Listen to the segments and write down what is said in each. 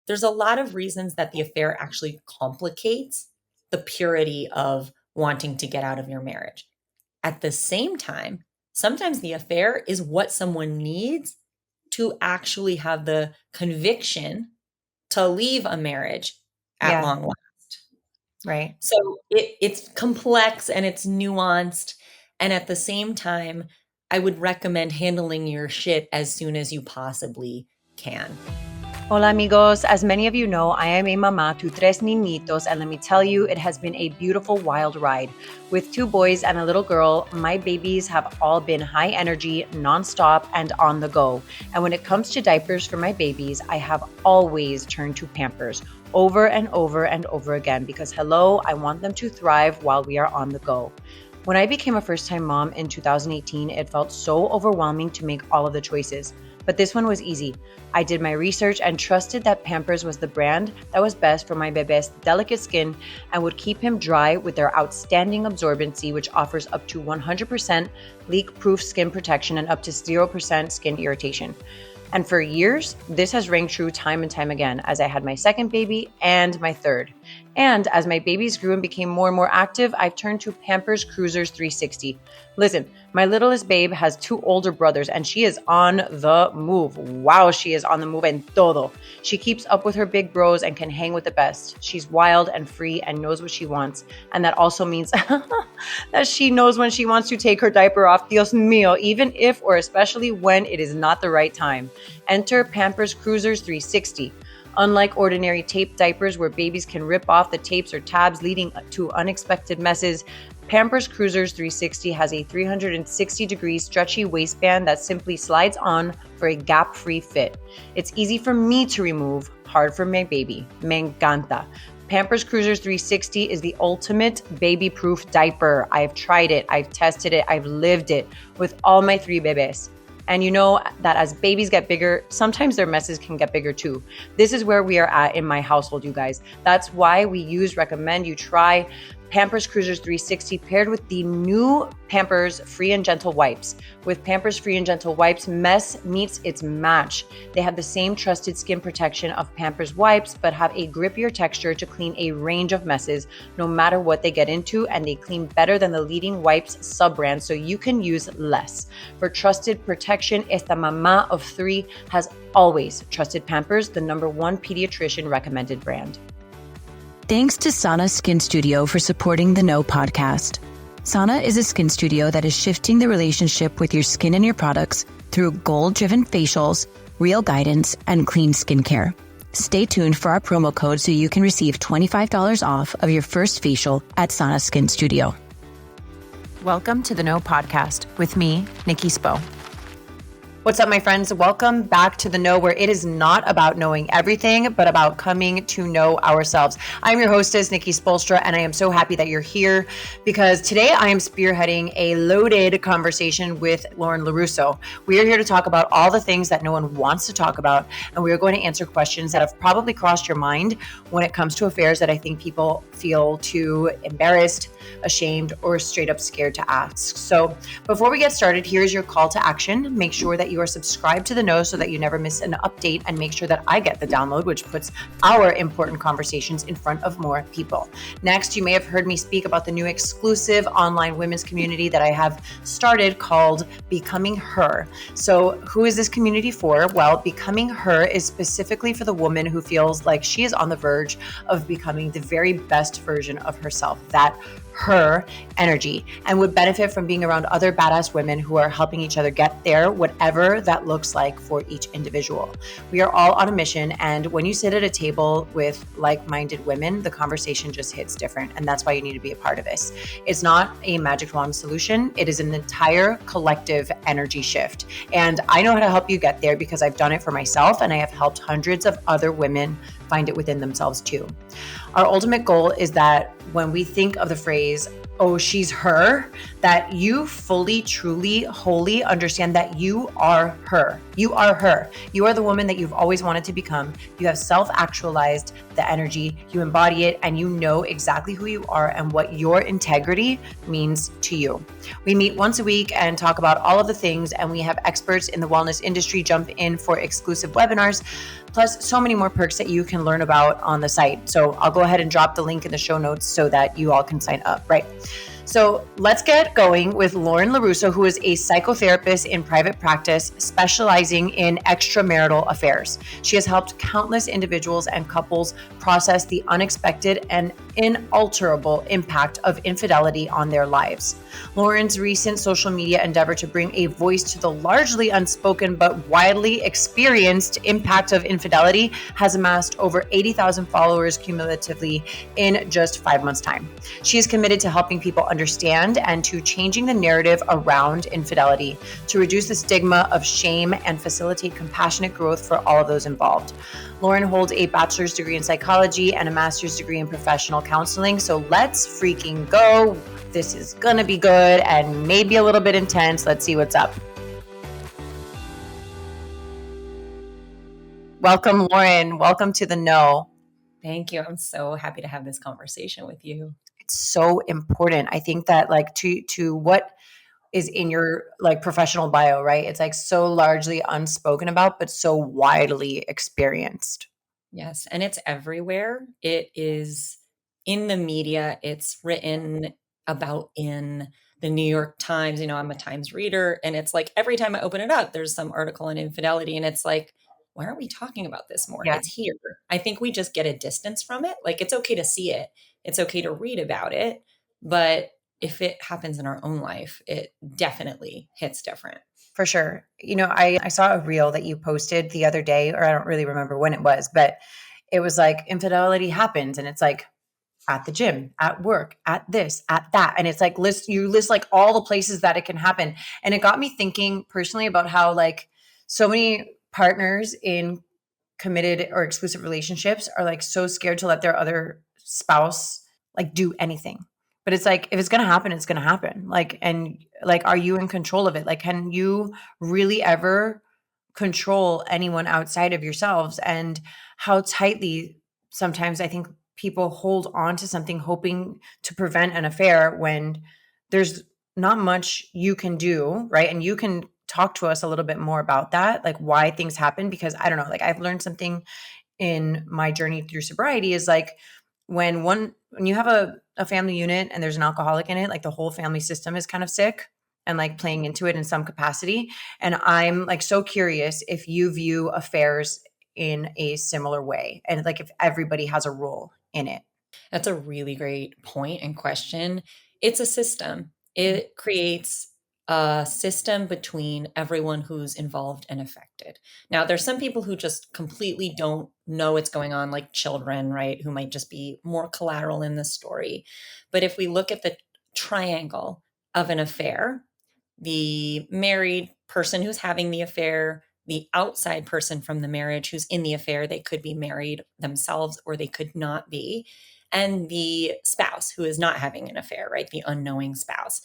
there's a lot of reasons that the affair actually complicates the purity of wanting to get out of your marriage. At the same time, sometimes the affair is what someone needs to actually have the conviction to leave a marriage at long last. Right. So it's complex and it's nuanced. And at the same time, I would recommend handling your shit as soon as you possibly can. Hola amigos, as many of you know, I am a mama to tres niñitos, and let me tell you, it has been a beautiful wild ride. With 2 boys and a little girl, my babies have all been high energy, nonstop, and on the go. And when it comes to diapers for my babies, I have always turned to Pampers over and over and over again because hello, I want them to thrive while we are on the go. When I became a first-time mom in 2018, it felt so overwhelming to make all of the choices. But this one was easy. I did my research and trusted that Pampers was the brand that was best for my bebe's delicate skin and would keep him dry with their outstanding absorbency, which offers up to 100% leak-proof skin protection and up to 0% skin irritation. And for years, this has rang true time and time again as I had my second baby and my third. And as my babies grew and became more and more active, I've turned to Pampers Cruisers 360. Listen, my littlest babe has 2 older brothers and she is on the move. Wow, she is on the move en todo. She keeps up with her big bros and can hang with the best. She's wild and free and knows what she wants. And that also means that she knows when she wants to take her diaper off. Dios mío, even if or especially when it is not the right time. Enter Pampers Cruisers 360. Unlike ordinary tape diapers where babies can rip off the tapes or tabs leading to unexpected messes, Pampers Cruisers 360 has a 360-degree stretchy waistband that simply slides on for a gap-free fit. It's easy for me to remove, hard for my baby. Me encanta. Pampers Cruisers 360 is the ultimate baby-proof diaper. I've tried it, I've tested it, I've lived it with all my 3 bebés. And you know that as babies get bigger, sometimes their messes can get bigger too. This is where we are at in my household, you guys. That's why we recommend you try Pampers Cruisers 360 paired with the new Pampers Free and Gentle Wipes. With Pampers Free and Gentle Wipes, mess meets its match. They have the same trusted skin protection of Pampers wipes, but have a grippier texture to clean a range of messes, no matter what they get into, and they clean better than the leading wipes sub-brand, so you can use less. For trusted protection, esta mama of 3 has always trusted Pampers, the #1 pediatrician recommended brand. Thanks to Sana Skin Studio for supporting the No podcast. Sana is a skin studio that is shifting the relationship with your skin and your products through goal-driven facials, real guidance, and clean skincare. Stay tuned for our promo code so you can receive $25 off of your first facial at Sana Skin Studio. Welcome to the No podcast with me, Nikki Spo. What's up, my friends? Welcome back to The Know, where it is not about knowing everything, but about coming to know ourselves. I'm your hostess, Nikki Spolstra, and I am so happy that you're here because today I am spearheading a loaded conversation with LaRusso. We are here to talk about all the things that no one wants to talk about, and we are going to answer questions that have probably crossed your mind when it comes to affairs that I think people feel too embarrassed, ashamed, or straight up scared to ask. So before we get started, here's your call to action. Make sure that you are subscribed to The Know so that you never miss an update, and make sure that I get the download, which puts our important conversations in front of more people. Next, you may have heard me speak about the new exclusive online women's community that I have started called Becoming Her. So who is this community for? Well, Becoming Her is specifically for the woman who feels like she is on the verge of becoming the very best version of herself, that her energy, and would benefit from being around other badass women who are helping each other get there, whatever that looks like for each individual. We are all on a mission, and when you sit at a table with like-minded women, the conversation just hits different, and that's why you need to be a part of this. It's not a magic wand solution. It is an entire collective energy shift, and I know how to help you get there because I've done it for myself, and I have helped hundreds of other women find it within themselves too. Our ultimate goal is that when we think of the phrase oh, she's her, that you fully, truly, wholly understand that you are her. You are her. You are the woman that you've always wanted to become. You have self-actualized the energy, you embody it, and you know exactly who you are and what your integrity means to you. We meet once a week and talk about all of the things, and we have experts in the wellness industry jump in for exclusive webinars, plus so many more perks that you can learn about on the site. So I'll go ahead and drop the link in the show notes so that you all can sign up, right? So let's get going with Lauren LaRusso, who is a psychotherapist in private practice specializing in extramarital affairs. She has helped countless individuals and couples process the unexpected and inalterable impact of infidelity on their lives. Lauren's recent social media endeavor to bring a voice to the largely unspoken but widely experienced impact of infidelity has amassed over 80,000 followers cumulatively in just 5 months' time. She is committed to helping people understand and to changing the narrative around infidelity to reduce the stigma of shame and facilitate compassionate growth for all of those involved. Lauren holds a bachelor's degree in psychology and a master's degree in professional counseling. So let's freaking go. This is gonna be good and maybe a little bit intense. Let's see what's up. Welcome, Lauren. Welcome to the Know. Thank you. I'm so happy to have this conversation with you. It's so important. I think that like to what is in your like professional bio, right? It's like so largely unspoken about, but so widely experienced. Yes, and it's everywhere. It is in the media. It's written about in the New York Times. I'm a Times reader, and it's like every time I open it up, there's some article on infidelity, and it's like, why aren't we talking about this more? Yeah. It's here. I think we just get a distance from it. Like it's okay to see it. It's okay to read about it, but if it happens in our own life, it definitely hits different. For sure. I saw a reel that you posted the other day, or I don't really remember when it was, but it was like infidelity happens and it's like at the gym, at work, at this, at that. And it's like you list like all the places that it can happen. And it got me thinking personally about how like so many partners in committed or exclusive relationships are like so scared to let their other spouse like do anything. But it's like if it's going to happen, it's going to happen. Like and like are you in control of it? Like can you really ever control anyone outside of yourselves? And how tightly sometimes I think people hold on to something hoping to prevent an affair when there's not much you can do, right? And you can talk to us a little bit more about that, like why things happen, because I don't know, like I've learned something in my journey through sobriety is like when you have a family unit and there's an alcoholic in it, like the whole family system is kind of sick and like playing into it in some capacity. And I'm like so curious if you view affairs in a similar way and like if everybody has a role in it. That's a really great point and question. It's a system. It creates a system between everyone who's involved and affected. Now, there's some people who just completely don't know what's going on, like children, right? Who might just be more collateral in the story. But if we look at the triangle of an affair, the married person who's having the affair, the outside person from the marriage who's in the affair, they could be married themselves or they could not be, and the spouse who is not having an affair, right? The unknowing spouse.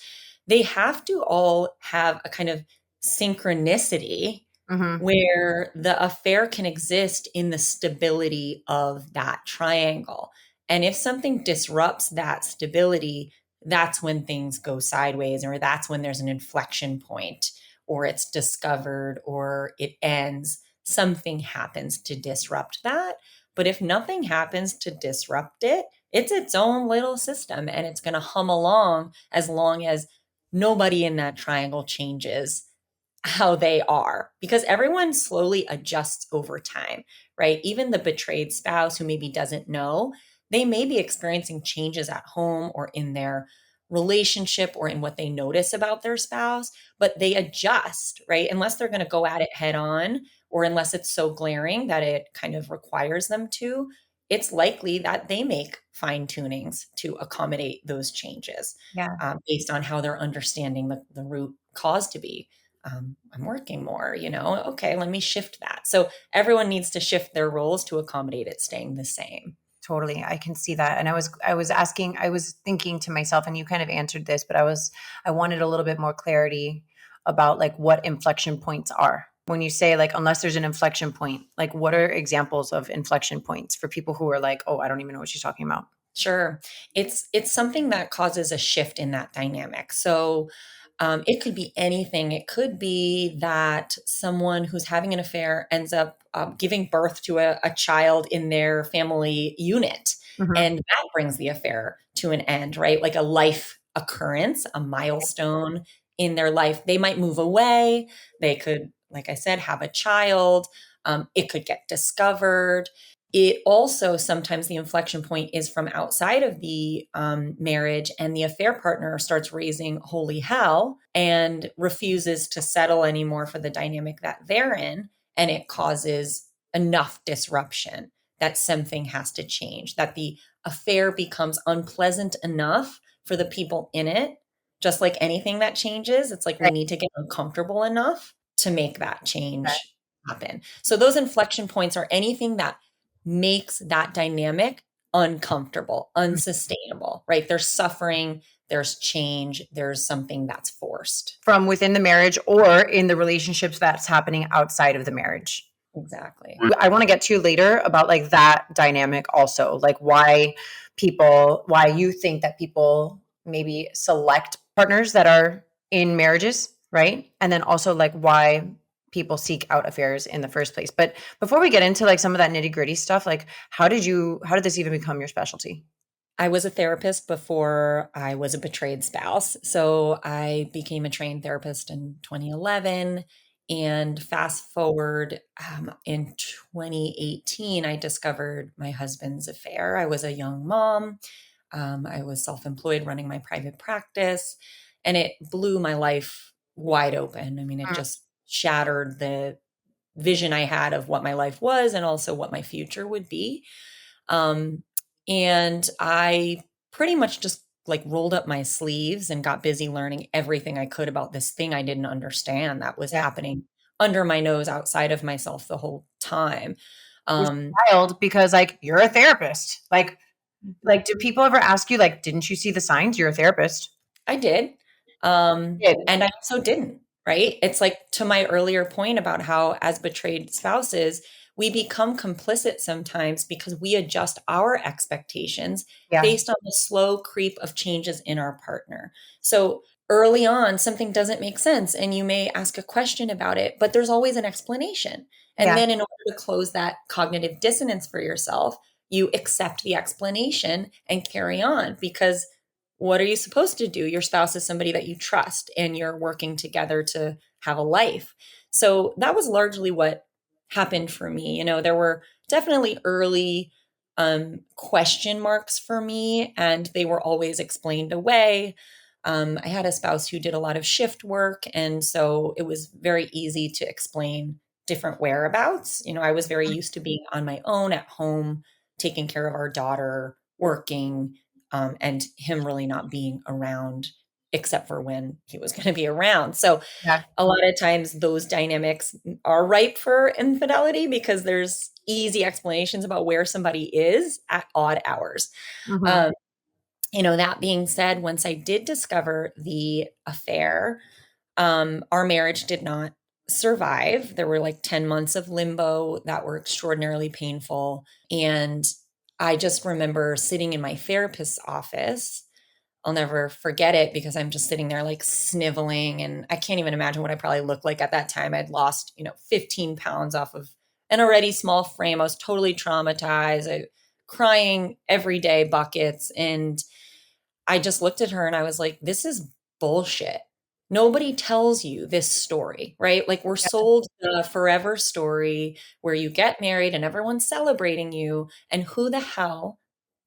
They have to all have a kind of synchronicity Mm-hmm. where the affair can exist in the stability of that triangle. And if something disrupts that stability, that's when things go sideways, or that's when there's an inflection point, or it's discovered, or it ends. Something happens to disrupt that. But if nothing happens to disrupt it, it's its own little system and it's going to hum along as long as nobody in that triangle changes how they are, because everyone slowly adjusts over time, right? Even the betrayed spouse who maybe doesn't know, they may be experiencing changes at home or in their relationship or in what they notice about their spouse, but they adjust, right? Unless they're going to go at it head on, or unless it's so glaring that it kind of requires them to, it's likely that they make fine tunings to accommodate those changes Yeah. based on how they're understanding the root cause to be. I'm working more, okay, let me shift that. So everyone needs to shift their roles to accommodate it staying the same. Totally. I can see that. And I was thinking to myself, and you kind of answered this, but I wanted a little bit more clarity about like what inflection points are. When you say like, unless there's an inflection point, like what are examples of inflection points for people who are like, oh, I don't even know what she's talking about? Sure. It's something that causes a shift in that dynamic. So it could be anything. It could be that someone who's having an affair ends up giving birth to a child in their family unit, Mhm. and that brings the affair to an end, right? Like a life occurrence, a milestone in their life. They might move away. They could, like I said, have a child. It could get discovered. It also sometimes the inflection point is from outside of the marriage, and the affair partner starts raising holy hell and refuses to settle anymore for the dynamic that they're in. And it causes enough disruption that something has to change, that the affair becomes unpleasant enough for the people in it. Just like anything that changes, it's like we Right. need to get uncomfortable enough to make that Okay. change happen. So those inflection points are anything that makes that dynamic uncomfortable, unsustainable, right? There's suffering, there's change, there's something that's forced. From within the marriage or in the relationships that's happening outside of the marriage. Exactly. I want to get to later about like that dynamic also, like why you think that people maybe select partners that are in marriages, right? And then also like why people seek out affairs in the first place. But before we get into like some of that nitty-gritty stuff, like how did this even become your specialty? I was a therapist before I was a betrayed spouse. So I became a trained therapist in 2011. And fast forward in 2018, I discovered my husband's affair. I was a young mom. I was self employed running my private practice, and it blew my life wide open. I mean, it Mm. just shattered the vision I had of what my life was and also what my future would be. Um, and I pretty much just like rolled up my sleeves and got busy learning everything I could about this thing I didn't understand that was Yeah. happening under my nose outside of myself the whole time. It's Um, wild because like you're a therapist. Like do people ever ask you like, didn't you see the signs? You're a therapist. I did. Yeah. And I also didn't, right? It's like to my earlier point about how, as betrayed spouses, we become complicit sometimes because we adjust our expectations Yeah. based on the slow creep of changes in our partner. So early on, something doesn't make sense, and you may ask a question about it, but there's always an explanation. And Yeah. then, in order to close that cognitive dissonance for yourself, you accept the explanation and carry on because what are you supposed to do? Your spouse is somebody that you trust and you're working together to have a life. So that was largely what happened for me. You know, there were definitely early question marks for me, and they were always explained away. I had a spouse who did a lot of shift work, and so it was very easy to explain different whereabouts. You know, I was very used to being on my own at home, taking care of our daughter, working, and him really not being around except for when he was going to be around. So Yeah. a lot of times those dynamics are ripe for infidelity because there's easy explanations about where somebody is at odd hours. Mhm. Um, that being said, once I did discover the affair, our marriage did not survive. There were like 10 months of limbo that were extraordinarily painful. And I just remember sitting in my therapist's office. I'll never forget it because I'm just sitting there like sniveling, and I can't even imagine what I probably looked like at that time. I'd lost, 15 pounds off of an already small frame. I was totally traumatized, crying every day, buckets. And I just looked at her and I was like, this is bullshit. Nobody tells you this story, right? Like we're Yeah. sold the forever story where you get married and everyone's celebrating you. And who the hell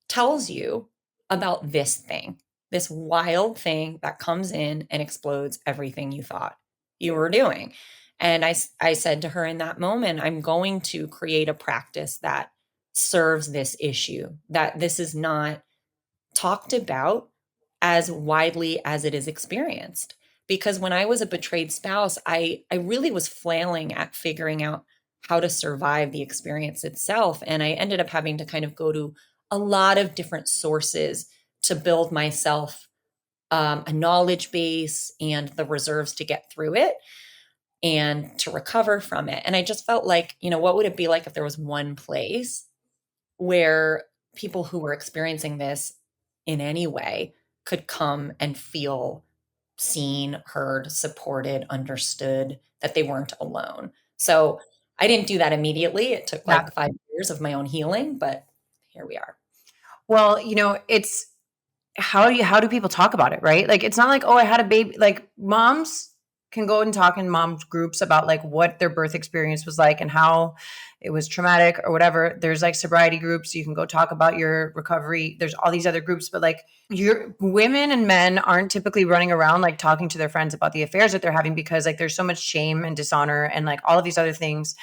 tells you about this thing, this wild thing that comes in and explodes everything you thought you were doing? And I said to her in that moment, I'm going to create a practice that serves this issue, that this is not talked about as widely as it is experienced. Because when I was a betrayed spouse, I really was flailing at figuring out how to survive the experience itself. And I ended up having to kind of go to a lot of different sources to build myself a knowledge base and the reserves to get through it and to recover from it. And I just felt like, what would it be like if there was one place where people who were experiencing this in any way could come and feel seen, heard, supported, understood, that they weren't alone. So I didn't do that immediately. It took Yeah. like 5 years of my own healing, but here we are. Well, it's how do people talk about it, right? Like, it's not like, oh, I had a baby. Like, moms can go and talk in moms groups about like what their birth experience was like and how it was traumatic or whatever. There's like sobriety groups. You can go talk about your recovery. There's all these other groups, but like, your women and men aren't typically running around like talking to their friends about the affairs that they're having, because like there's so much shame and dishonor and like all of these other things,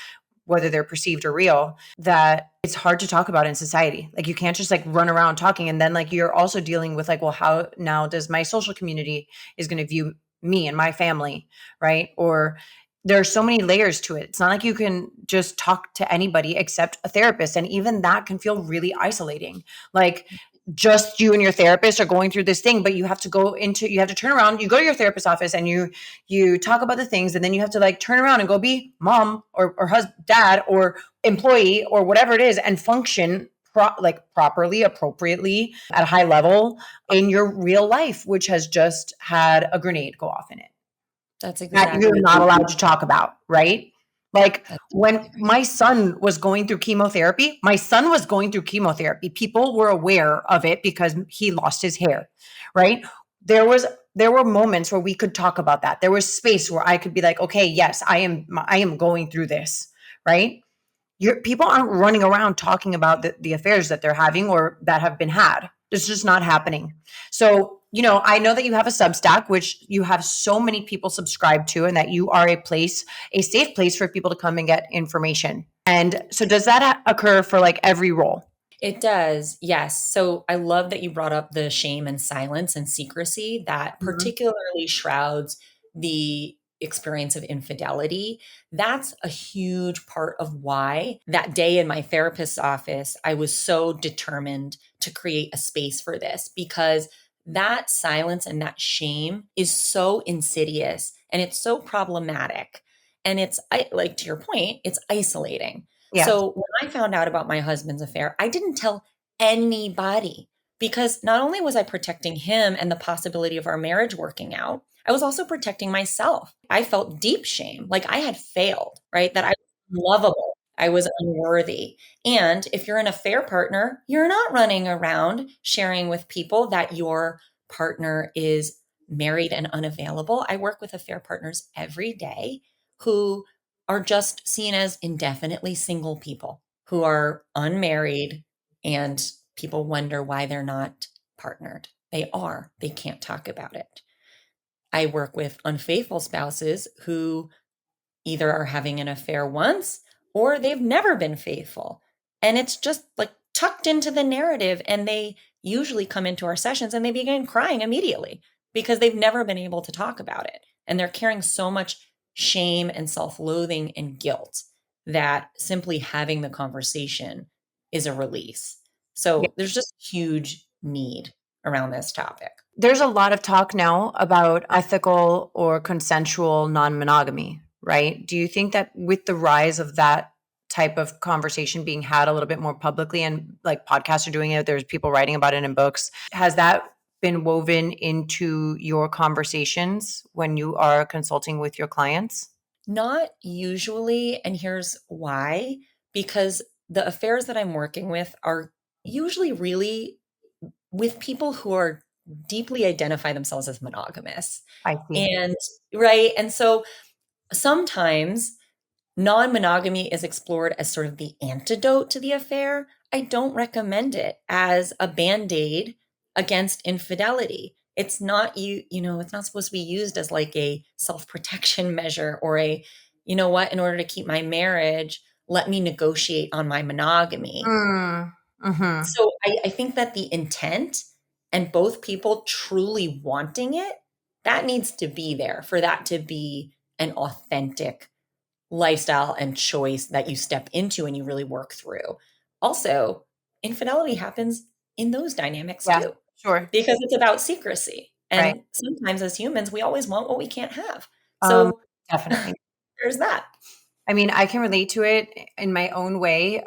whether they're perceived or real, that it's hard to talk about in society. Like, you can't just like run around talking. And then like, you're also dealing with like, well, how now does my social community is going to view me and my family, right? Or there are so many layers to it. It's not like you can just talk to anybody except a therapist. And even that can feel really isolating. Like, just you and your therapist are going through this thing, but you have to turn around, you go to your therapist's office and you talk about the things, and then you have to like turn around and go be mom or husband, dad or employee or whatever it is, and function properly, appropriately at a high level in your real life, which has just had a grenade go off in it That's that you're exactly not allowed to talk about, right? Like, that's when exactly right. my son was going through chemotherapy, people were aware of it because he lost his hair, right? There were moments where we could talk about that. There was space where I could be like, okay, yes, I am going through this, right? People aren't running around talking about the affairs that they're having or that have been had. It's just not happening. So, I know that you have a Substack, which you have so many people subscribe to, and that you are a safe place for people to come and get information. And so, does that occur for like every role? It does, yes. So I love that you brought up the shame and silence and secrecy that Mhm. particularly shrouds the experience of infidelity. That's a huge part of why that day in my therapist's office, I was so determined to create a space for this, because that silence and that shame is so insidious and it's so problematic. And like to your point, it's isolating. Yes. So when I found out about my husband's affair, I didn't tell anybody, because not only was I protecting him and the possibility of our marriage working out, I was also protecting myself. I felt deep shame, like I had failed, right? That I was unlovable, I was unworthy. And if you're an affair partner, you're not running around sharing with people that your partner is married and unavailable. I work with affair partners every day who are just seen as indefinitely single people who are unmarried, and people wonder why they're not partnered. They are, they can't talk about it. I work with unfaithful spouses who either are having an affair once or they've never been faithful. And it's just like tucked into the narrative. And they usually come into our sessions and they begin crying immediately because they've never been able to talk about it. And they're carrying so much shame and self loathing and guilt that simply having the conversation is a release. So there's just huge need around this topic. There's a lot of talk now about ethical or consensual non-monogamy, right? Do you think that with the rise of that type of conversation being had a little bit more publicly, and like podcasts are doing it, there's people writing about it in books, has that been woven into your conversations when you are consulting with your clients? Not usually, and here's why. Because the affairs that I'm working with are usually really with people who are deeply identify themselves as monogamous. I see. And right, and so sometimes non-monogamy is explored as sort of the antidote to the affair. I don't recommend it as a band-aid against infidelity. It's not it's not supposed to be used as like a self-protection measure or you know what, in order to keep my marriage, let me negotiate on my monogamy. Mm, mhm. So I think that the intent and both people truly wanting it, that needs to be there for that to be an authentic lifestyle and choice that you step into and you really work through. Also, infidelity happens in those dynamics Yeah, too, sure. because it's about secrecy. Right. And sometimes as humans, we always want what we can't have. Um, So definitely. there's that. I mean, I can relate to it in my own way.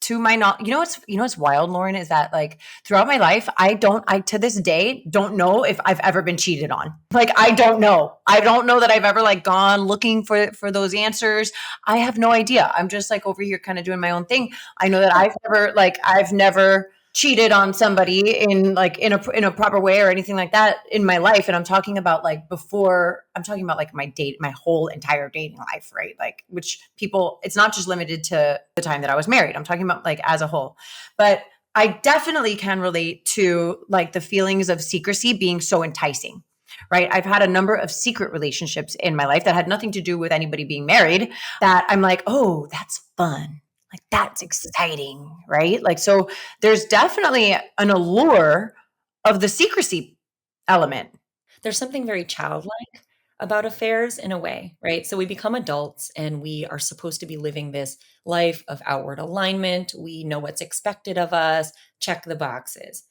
To my not, what's wild, Lauren, is that like throughout my life, I to this day don't know if I've ever been cheated on. Like, I don't know. I don't know that I've ever like gone looking for those answers. I have no idea. I'm just like over here kind of doing my own thing. I know that I've never cheated on somebody in a proper way or anything like that in my life. And I'm talking about like my whole entire dating life, right? Like, which people, it's not just limited to the time that I was married. I'm talking about like as a whole. But I definitely can relate to like the feelings of secrecy being so enticing. Right. I've had a number of secret relationships in my life that had nothing to do with anybody being married that I'm like, oh, that's fun. Like, that's exciting. Right. Like, so there's definitely an allure of the secrecy element. There's something very childlike about affairs in a way, right? So we become adults and we are supposed to be living this life of outward alignment. We know what's expected of us, check the boxes.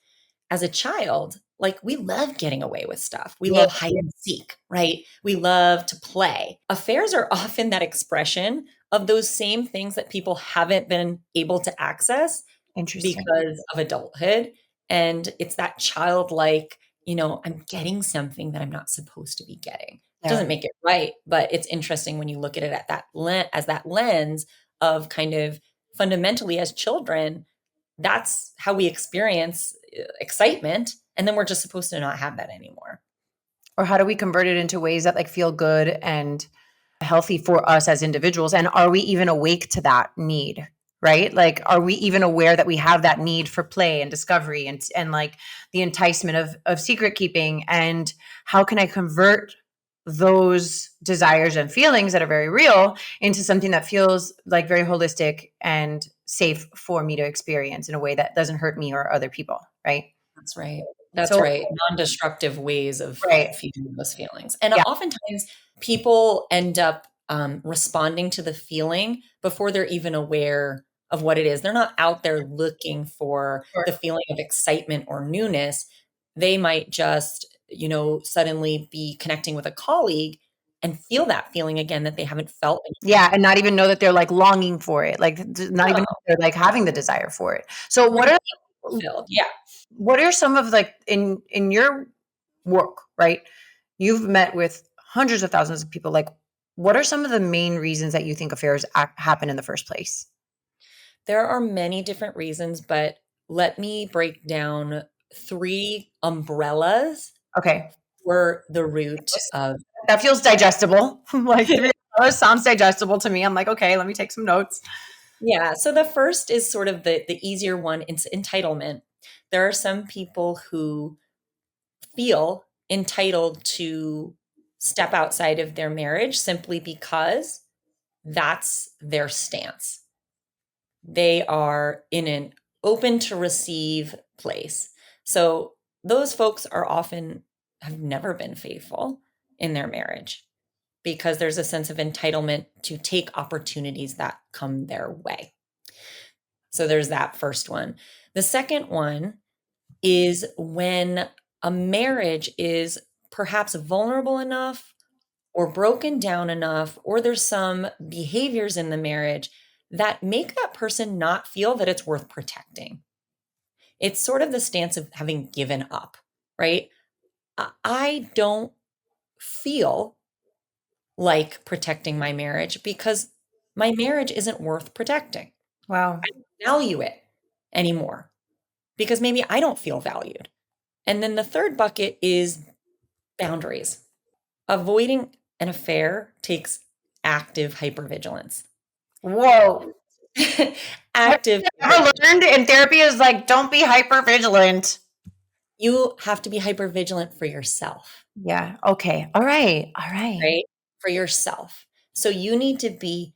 As a child, like we love getting away with stuff. We Yeah. love hide and seek, right? We love to play. Affairs are often that expression of those same things that people haven't been able to access Interesting. because of adulthood. And it's that childlike, I'm getting something that I'm not supposed to be getting. It Yeah. doesn't make it right, but it's interesting when you look at it at as that lens of kind of fundamentally as children, that's how we experience excitement. And then we're just supposed to not have that anymore. Or how do we convert it into ways that like feel good and healthy for us as individuals? And are we even awake to that need? Right? Like, are we even aware that we have that need for play and discovery and like the enticement of secret keeping? And how can I convert those desires and feelings that are very real into something that feels like very holistic and safe for me to experience in a way that doesn't hurt me or other people? Right. That's right. That's So, right. Non-destructive ways of right. feeling those feelings. And Yeah. oftentimes people end up responding to the feeling before they're even aware of what it is. They're not out there looking for Sure. the feeling of excitement or newness. They might just, suddenly be connecting with a colleague and feel that feeling again that they haven't felt. Yeah, and not even know that they're, like, longing for it, like, not even know Oh, they're, like, having the desire for it. So fulfilled. Yeah. what are some of, like, in your work, right? You've met with hundreds of thousands of people, like, what are some of the main reasons that you think affairs happen in the first place? There are many different reasons, but let me break down 3 umbrellas Okay. for the root of. That feels digestible. Like, 3 hours sounds digestible to me. I'm like, "Okay, let me take some notes." Yeah, so the first is sort of the easier one, it's entitlement. There are some people who feel entitled to step outside of their marriage simply because that's their stance. They are in an open to receive place. So those folks are often have never been faithful in their marriage because there's a sense of entitlement to take opportunities that come their way. So there's that first one. The second one is when a marriage is perhaps vulnerable enough or broken down enough, or there's some behaviors in the marriage that make that person not feel that it's worth protecting. It's sort of the stance of having given up, right? I don't feel like protecting my marriage because my marriage isn't worth protecting. Wow. I don't value it anymore because maybe I don't feel valued. And then the third bucket is boundaries. Avoiding an affair takes active hypervigilance. Whoa. Active. Ever learned in therapy is like, don't be hyper vigilant. You have to be hypervigilant for yourself, Yeah. Okay. All right. All right. right? For yourself. So you need to be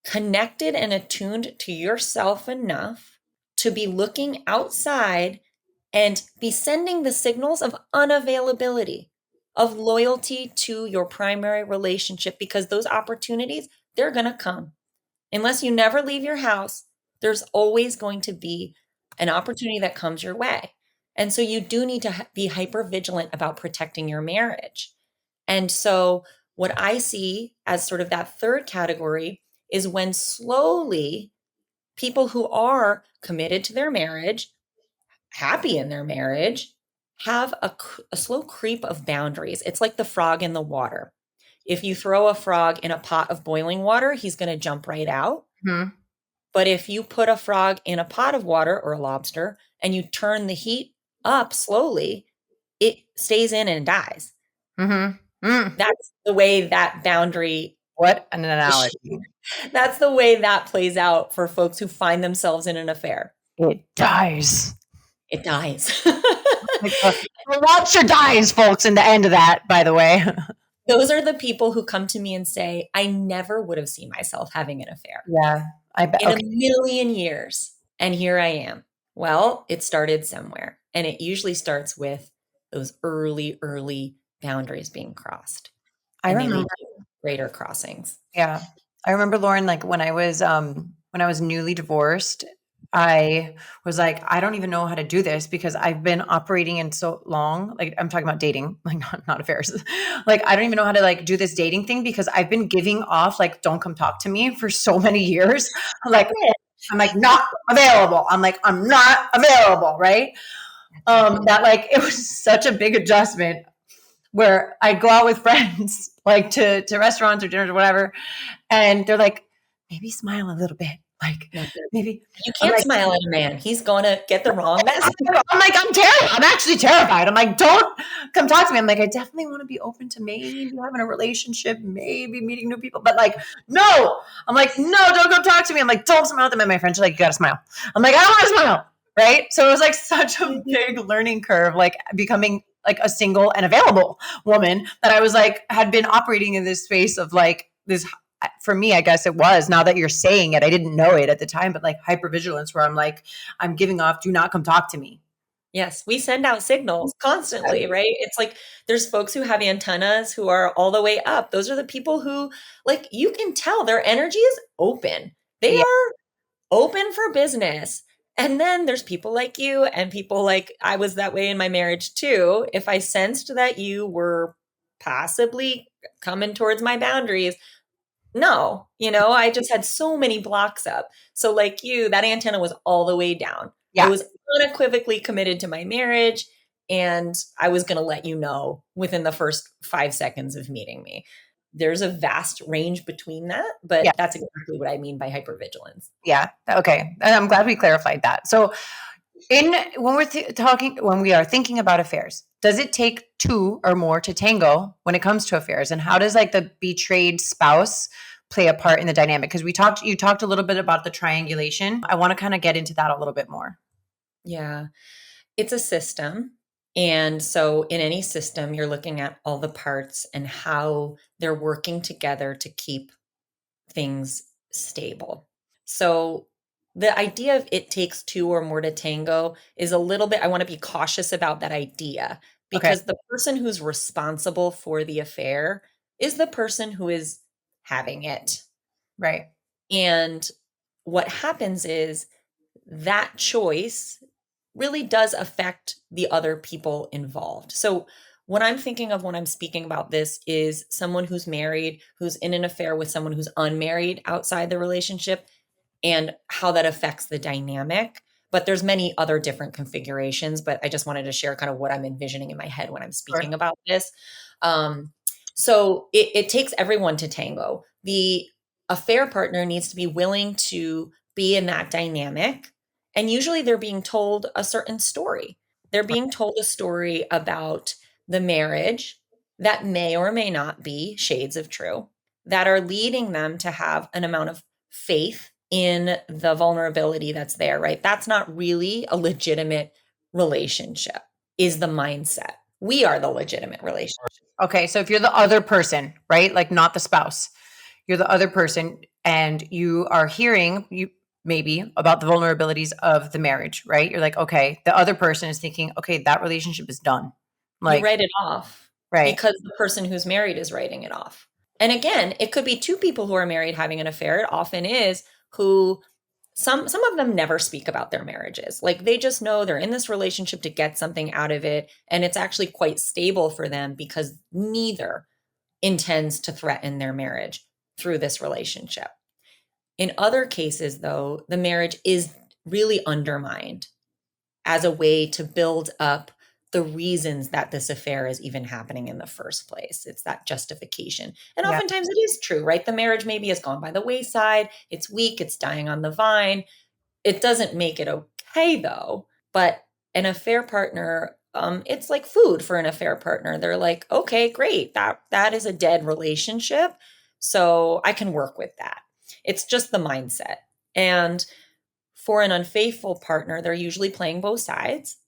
connected and attuned to yourself enough to be looking outside and be sending the signals of unavailability, of loyalty to your primary relationship, because those opportunities, they're going to come. Unless you never leave your house, there's always going to be an opportunity that comes your way. And so you do need to be hyper vigilant about protecting your marriage. And so what I see as sort of that third category is when slowly people who are committed to their marriage, happy in their marriage, have a slow creep of boundaries. It's like the frog in the water. If you throw a frog in a pot of boiling water, he's going to jump right out. Mm-hmm. But if you put a frog in a pot of water or a lobster and you turn the heat up slowly, it stays in and dies. Mm-hmm. Mm. That's the way that boundary, What an analogy. that's the way that plays out for folks who find themselves in an affair. It dies. It dies. The lobster dies, folks, in the end of that, by the way. Those are the people who come to me and say, I never would have seen myself having an affair Yeah, I bet. in a million years. And here I am. Well, it started somewhere. And it usually starts with those early boundaries being crossed. I And they remember. lead to greater crossings. Yeah. I remember, Lauren, like when I was newly divorced, I was like, I don't even know how to do this because I've been operating in so long. Like I'm talking about dating, like not affairs. Like I don't even know how to like do this dating thing because I've been giving off like don't come talk to me for so many years. I'm like not available. I'm like I'm not available, right? That like it was such a big adjustment where I go out with friends like to restaurants or dinners or whatever, and they're like, maybe smile a little bit. Like maybe you can't smile at a man. He's going to get the wrong message. I'm like, I'm terrified. I'm actually terrified. I'm like, don't come talk to me. I'm like, I definitely want to be open to maybe having a relationship, maybe meeting new people, but like, no. I'm like, no, don't come talk to me. I'm like, don't smile at them. And my friends are like, you got to smile. I'm like, I don't want to smile. Right. So it was like such a big learning curve, like becoming like a single and available woman that I was like, had been operating in this space of like this. For me, I guess it was, now that you're saying it, I didn't know it at the time, but like hypervigilance where I'm like, I'm giving off, do not come talk to me. Yes, we send out signals constantly, right? It's like there's folks who have antennas who are all the way up. Those are the people who, like, you can tell their energy is open. They Yeah. are open for business. And then there's people like you and people like I was that way in my marriage too. If I sensed that you were possibly coming towards my boundaries, no, I just had so many blocks up. So like you, that antenna was all the way down. Yeah. I was unequivocally committed to my marriage and I was going to let you know within the first 5 seconds of meeting me. There's a vast range between that, but Yeah. that's exactly what I mean by hypervigilance. Yeah. Okay. And I'm glad we clarified that. So when we are thinking about affairs, does it take two or more to tango when it comes to affairs? And how does like the betrayed spouse play a part in the dynamic? Because you talked a little bit about the triangulation. I want to kind of get into that a little bit more. Yeah. It's a system. And so in any system, you're looking at all the parts and how they're working together to keep things stable. So the idea of it takes two or more to tango is a little bit, I want to be cautious about that idea because the person who's responsible for the affair is the person who is having it. Right. And what happens is that choice really does affect the other people involved. So what I'm thinking of when I'm speaking about this is someone who's married, who's in an affair with someone who's unmarried outside the relationship and how that affects the dynamic. But there's many other different configurations, but I just wanted to share kind of what I'm envisioning in my head when I'm speaking about this. So it takes everyone to tango. The affair partner needs to be willing to be in that dynamic. And usually they're being told a certain story. They're being told a story about the marriage that may or may not be shades of true, that are leading them to have an amount of faith in the vulnerability that's there, right? That's not really a legitimate relationship, is the mindset. We are the legitimate relationship. Okay. So if you're the other person, right? Like not the spouse, you're the other person and you are hearing maybe about the vulnerabilities of the marriage, right? You're like, okay, the other person is thinking, okay, that relationship is done. Like, you write it off, right? Because the person who's married is writing it off. And again, it could be two people who are married having an affair. It often is who some of them never speak about their marriages. Like they just know they're in this relationship to get something out of it, and it's actually quite stable for them because neither intends to threaten their marriage through this relationship. In other cases, though, the marriage is really undermined as a way to build up the reasons that this affair is even happening in the first place. It's that justification. And Yeah. oftentimes it is true, right? The marriage maybe has gone by the wayside. It's weak. It's dying on the vine. It doesn't make it okay, though. But an affair partner, it's like food for an affair partner. They're like, okay, great. That is a dead relationship. So I can work with that. It's just the mindset. And for an unfaithful partner, they're usually playing both sides,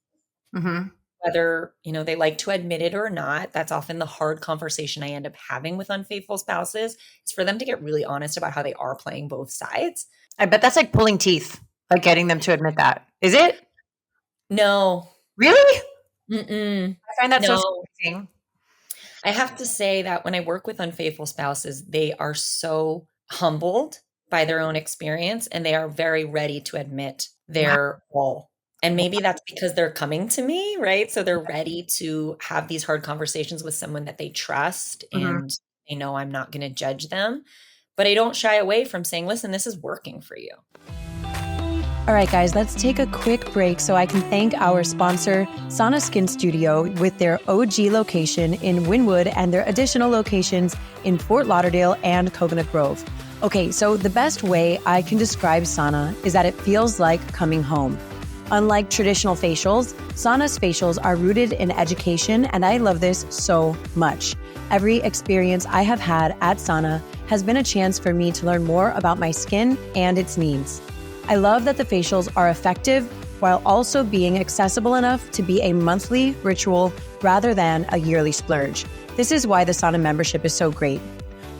Mm-hmm. whether, they like to admit it or not. That's often the hard conversation I end up having with unfaithful spouses, is for them to get really honest about how they are playing both sides. I bet that's like pulling teeth, like getting them to admit that. Is it? No. Really? Mm-mm. I find that so No. surprising. I have to say that when I work with unfaithful spouses, they are so humbled by their own experience, and they are very ready to admit Wow. their role. And maybe that's because they're coming to me, right? So they're ready to have these hard conversations with someone that they trust, Mhm. and they know I'm not going to judge them. But I don't shy away from saying, listen, this is working for you. All right, guys, let's take a quick break so I can thank our sponsor, Sana Skin Studio, with their OG location in Wynwood and their additional locations in Fort Lauderdale and Coconut Grove. Okay, so the best way I can describe Sana is that it feels like coming home. Unlike traditional facials, Sana's facials are rooted in education, and I love this so much. Every experience I have had at Sana has been a chance for me to learn more about my skin and its needs. I love that the facials are effective while also being accessible enough to be a monthly ritual rather than a yearly splurge. This is why the Sana membership is so great.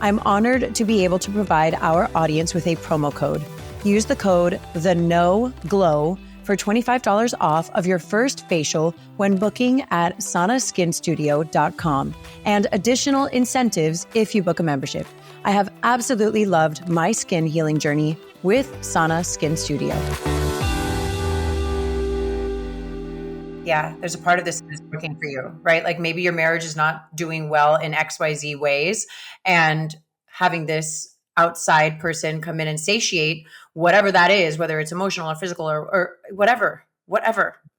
I'm honored to be able to provide our audience with a promo code. Use the code THENOGLOW for $25 off of your first facial when booking at sanaskinstudio.com, and additional incentives if you book a membership. I have absolutely loved my skin healing journey with Sana Skin Studio. Yeah, there's a part of this that is working for you, right? Like maybe your marriage is not doing well in XYZ ways, and having this outside person come in and satiate whatever that is, whether it's emotional or physical or whatever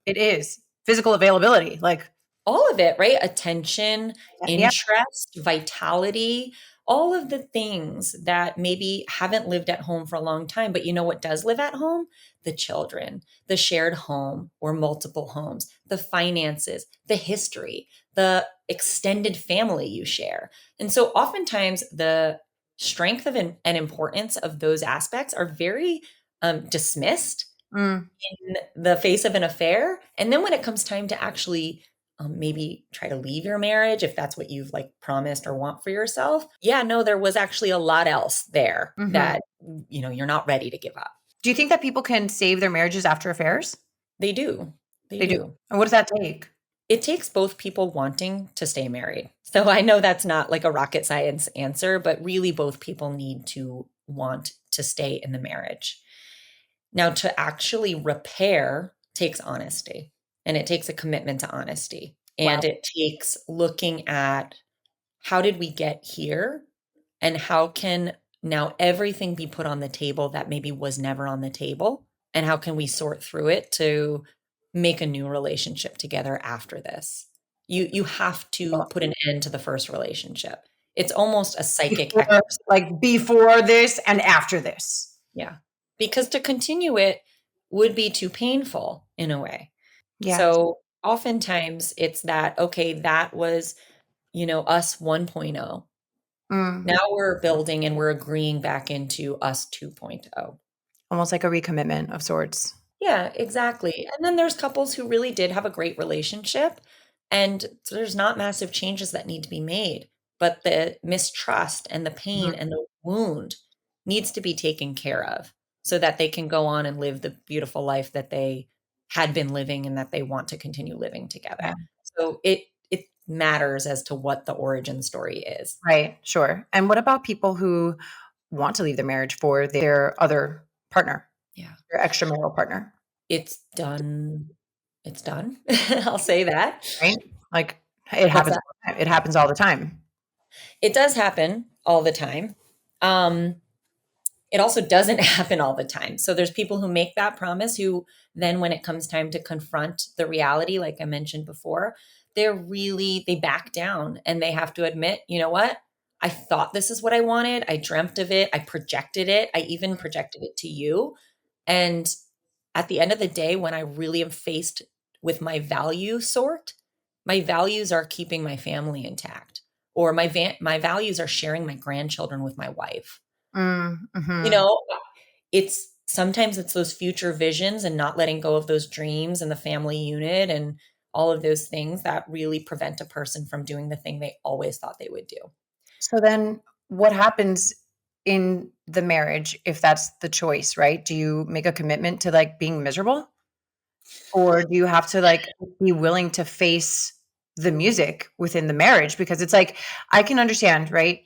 it is, physical availability, like, All of it, right? Attention, yeah. interest, vitality, all of the things that maybe haven't lived at home for a long time. But you know what does live at home? The children, the shared home or multiple homes, the finances, the history, the extended family you share. And so oftentimes the strength of and importance of those aspects are very dismissed Mm. in the face of an affair. And then when it comes time to actually maybe try to leave your marriage, if that's what you've like promised or want for yourself, yeah, no, there was actually a lot else there Mhm. that, you're not ready to give up. Do you think that people can save their marriages after affairs? They do. They They do. do. And what does that take? It takes both people wanting to stay married. So I know that's not like a rocket science answer, but really both people need to want to stay in the marriage. Now, to actually repair takes honesty, and it takes a commitment to honesty. Wow. And it takes looking at how did we get here, and how can now everything be put on the table that maybe was never on the table, and how can we sort through it to make a new relationship together after this. You have to put an end to the first relationship. It's almost a psychic Before, exercise. like before this and after this. Yeah. Because to continue it would be too painful in a way. Yeah. So oftentimes it's that, okay, that was, us 1.0. Mm. Now we're building and we're agreeing back into us 2.0. Almost like a recommitment of sorts. Yeah, exactly. And then there's couples who really did have a great relationship, and there's not massive changes that need to be made, but the mistrust and the pain Mhm. and the wound needs to be taken care of so that they can go on and live the beautiful life that they had been living and that they want to continue living Yeah. together. So it matters as to what the origin story is. Right. Sure. And what about people who want to leave their marriage for their other partner? Yeah. your extramarital partner, It's done. It's done. I'll say that. right? Like it What's happens. that? It happens all the time. It does happen all the time. Um, it also doesn't happen all the time. So there's people who make that promise who then when it comes time to confront the reality, like I mentioned before, they back down and they have to admit, you know what? I thought this is what I wanted. I dreamt of it. I projected it. I even projected it to you. And at the end of the day, when I really am faced with my value sort, my values are keeping my family intact, or my values are sharing my grandchildren with my wife. You Mm-hmm. know, it's sometimes it's those future visions and not letting go of those dreams and the family unit and all of those things that really prevent a person from doing the thing they always thought they would do. So then what happens in the marriage if that's the choice, right? Do you make a commitment to like being miserable? Or do you have to like be willing to face the music within the marriage? Because it's like I can understand, right?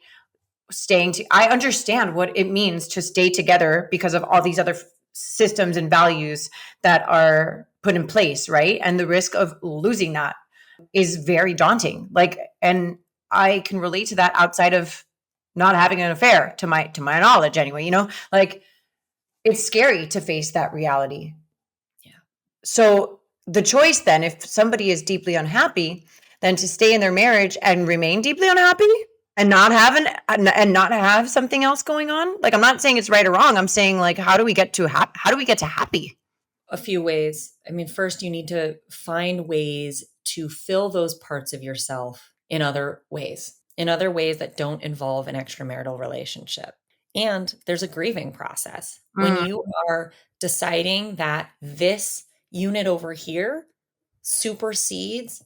I understand what it means to stay together because of all these other systems and values that are put in place, right? And the risk of losing that is very daunting. Like, and I can relate to that outside of not having an affair, to my knowledge anyway, like it's scary to face that reality. Yeah. So the choice then, if somebody is deeply unhappy, then to stay in their marriage and remain deeply unhappy and not have something else going on. Like I'm not saying it's right or wrong. I'm saying like how do we get to happy? A few ways. I mean, first, you need to find ways to fill those parts of yourself in other ways that don't involve an extramarital relationship. And there's a grieving process. When Mm, you are deciding that this unit over here supersedes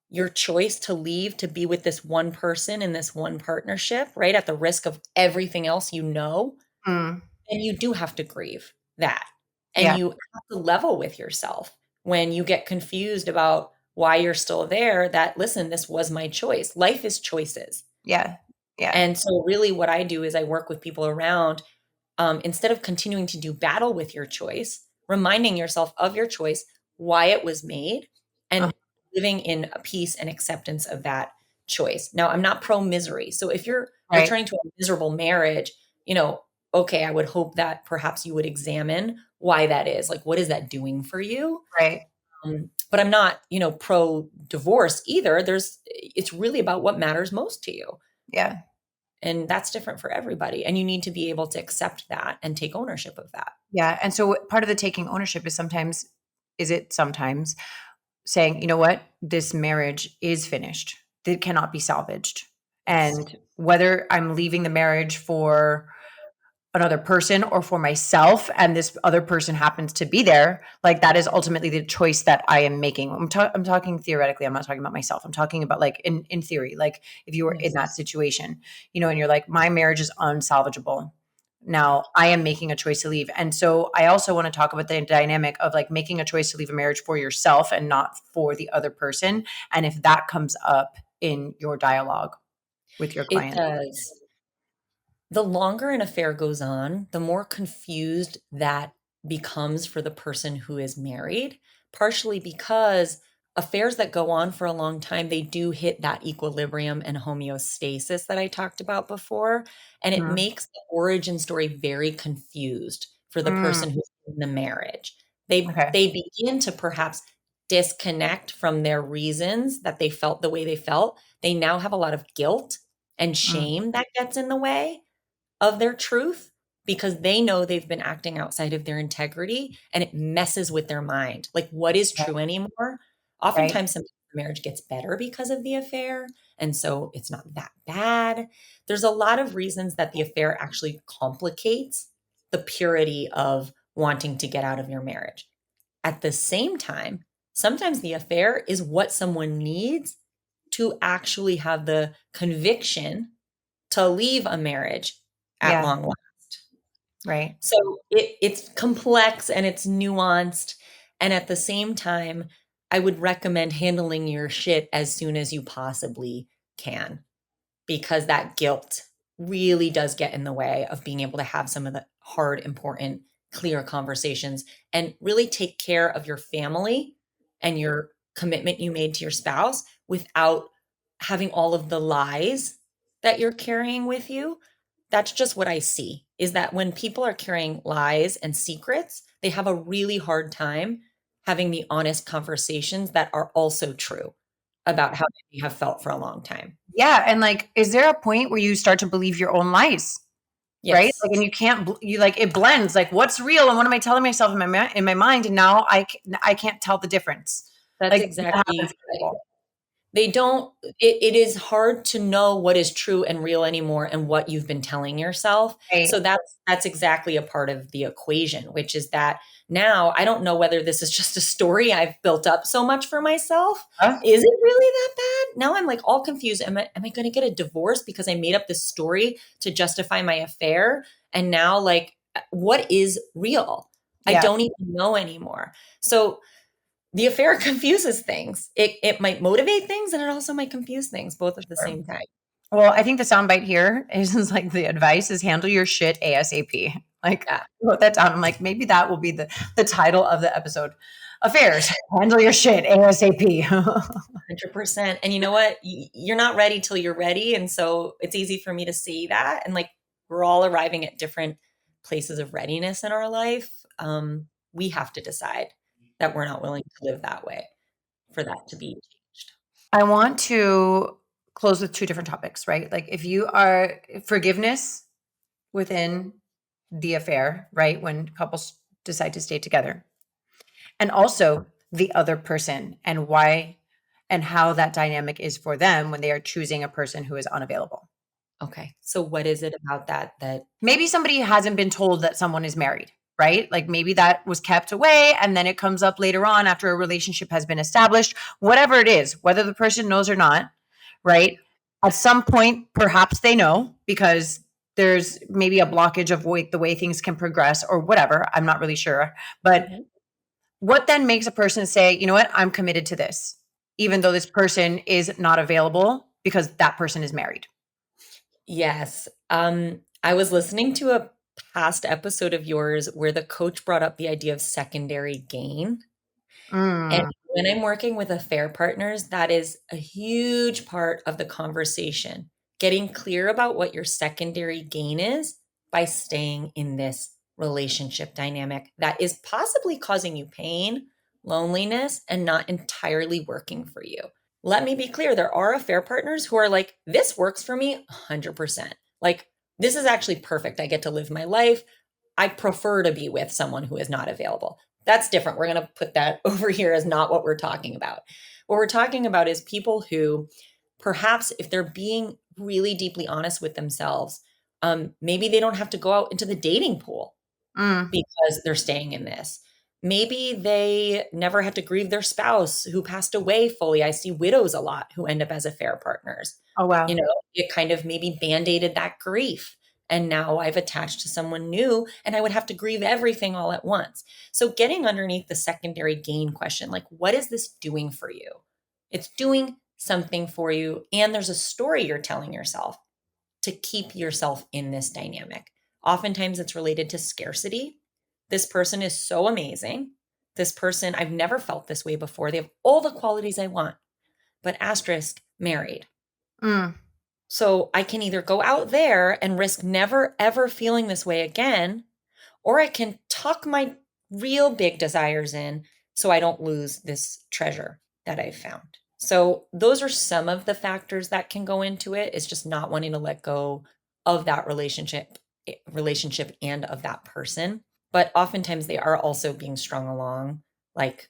your choice to leave to be with this one person in this one partnership, right? At the risk of everything else mm, then you do have to grieve that. And yeah, you have to level with yourself when you get confused about why you're still there, that listen, this was my choice. Life is choices. yeah, yeah. And so really what I do is I work with people around instead of continuing to do battle with your choice, reminding yourself of your choice, why it was made, Uh, and living in a peace and acceptance of that choice. Now, I'm not pro misery. So if you're right, returning to a miserable marriage, okay, I would hope that perhaps you would examine why that is. Like, what is that doing for you? right, But I'm not, pro divorce either. It's really about what matters most to you. yeah. And that's different for everybody. And you need to be able to accept that and take ownership of that. Yeah, and so part of the taking ownership is it sometimes saying, "You know what? This marriage is finished. It cannot be salvaged." Yes. And whether I'm leaving the marriage for another person or for myself and this other person happens to be there, like that is ultimately the choice that I am making. I'm talking theoretically. I'm not talking about myself. I'm talking about like in theory, like if you were in Yes. that situation, and you're like, my marriage is unsalvageable. Now I am making a choice to leave. And so I also want to talk about the dynamic of like making a choice to leave a marriage for yourself and not for the other person. And if that comes up in your dialogue with your It client. does. The longer an affair goes on, the more confused that becomes for the person who is married, partially because affairs that go on for a long time, they do hit that equilibrium and homeostasis that I talked about before. And it Mhm. makes the origin story very confused for the Mm, person who's in the marriage. They okay. they begin to perhaps disconnect from their reasons that they felt the way they felt. They now have a lot of guilt and Mm, shame that gets in the way of their truth because they know they've been acting outside of their integrity and it messes with their mind. Like, what is okay. true anymore? Right. Oftentimes, sometimes the marriage gets better because of the affair. And so it's not that bad. There's a lot of reasons that the affair actually complicates the purity of wanting to get out of your marriage. At the same time, sometimes the affair is what someone needs to actually have the conviction to leave a marriage at Yeah. long last. Right. So it's complex and it's nuanced. And at the same time, I would recommend handling your shit as soon as you possibly can, because that guilt really does get in the way of being able to have some of the hard, important clear conversations and really take care of your family and your commitment you made to your spouse without having all of the lies that you're carrying with you. That's just what I see, is that when people are carrying lies and secrets, they have a really hard time having the honest conversations that are also true about how they have felt for a long time. Yeah. And like, is there a point where you start to believe your own lies? Right? Yes, Like, and you can't, you like, it blends, like what's real and what am I telling myself in my mind? And now I can't tell the difference. that's Like that exactly happens to right. people. They don't, it is hard to know what is true and real anymore and what you've been telling yourself. Right. So that's exactly a part of the equation, which is that now I don't know whether this is just a story I've built up so much for myself. Huh? Is it really that bad? Now I'm like all confused. Am I going to get a divorce because I made up this story to justify my affair? And now like what is real? I Yeah. don't even know anymore. So the affair confuses things. It might motivate things and it also might confuse things both at the Sure. same time. Well, I think the soundbite here is like the advice is handle your shit ASAP. Like Yeah, wrote that down. I'm like, maybe that will be the title of the episode. Affairs, handle your shit ASAP. 100%. And you know what? You're not ready till you're ready. And so it's easy for me to see that. And like we're all arriving at different places of readiness in our life. We have to decide that we're not willing to live that way for that to be changed. I want to close with two different topics, right? Like if you are forgiveness within the affair, right? When couples decide to stay together, and also the other person and why and how that dynamic is for them when they are choosing a person who is unavailable. Okay. So what is it about that Maybe somebody hasn't been told that someone is married, right? Like maybe that was kept away and then it comes up later on after a relationship has been established, whatever it is, whether the person knows or not, right? At some point, perhaps they know because there's maybe a blockage of the way things can progress or whatever. I'm not really sure. But Mhm. what then makes a person say, you know what, I'm committed to this, even though this person is not available because that person is married? Yes. I was listening to a past episode of yours where the coach brought up the idea of secondary gain. And Mm. when I'm working with affair partners, that is a huge part of the conversation. Getting clear about what your secondary gain is by staying in this relationship dynamic that is possibly causing you pain, loneliness, and not entirely working for you. Let me be clear, there are affair partners who are like, this works for me 100%. Like, this is actually perfect. I get to live my life. I prefer to be with someone who is not available. That's different. We're going to put that over here as not what we're talking about. What we're talking about is people who perhaps if they're being really deeply honest with themselves, maybe they don't have to go out into the dating pool Mm. because they're staying in this. Maybe they never had to grieve their spouse who passed away fully. I see widows a lot who end up as affair partners. Oh, wow. You know, it kind of maybe band-aided that grief. And now I've attached to someone new and I would have to grieve everything all at once. So getting underneath the secondary gain question, like, what is this doing for you? It's doing something for you. And there's a story you're telling yourself to keep yourself in this dynamic. Oftentimes it's related to scarcity. This person is so amazing. This person, I've never felt this way before. They have all the qualities I want, but asterisk, married. Mm. So I can either go out there and risk never ever feeling this way again, or I can tuck my real big desires in so I don't lose this treasure that I've found. So those are some of the factors that can go into it. It's just not wanting to let go of that relationship and of that person. But oftentimes they are also being strung along like,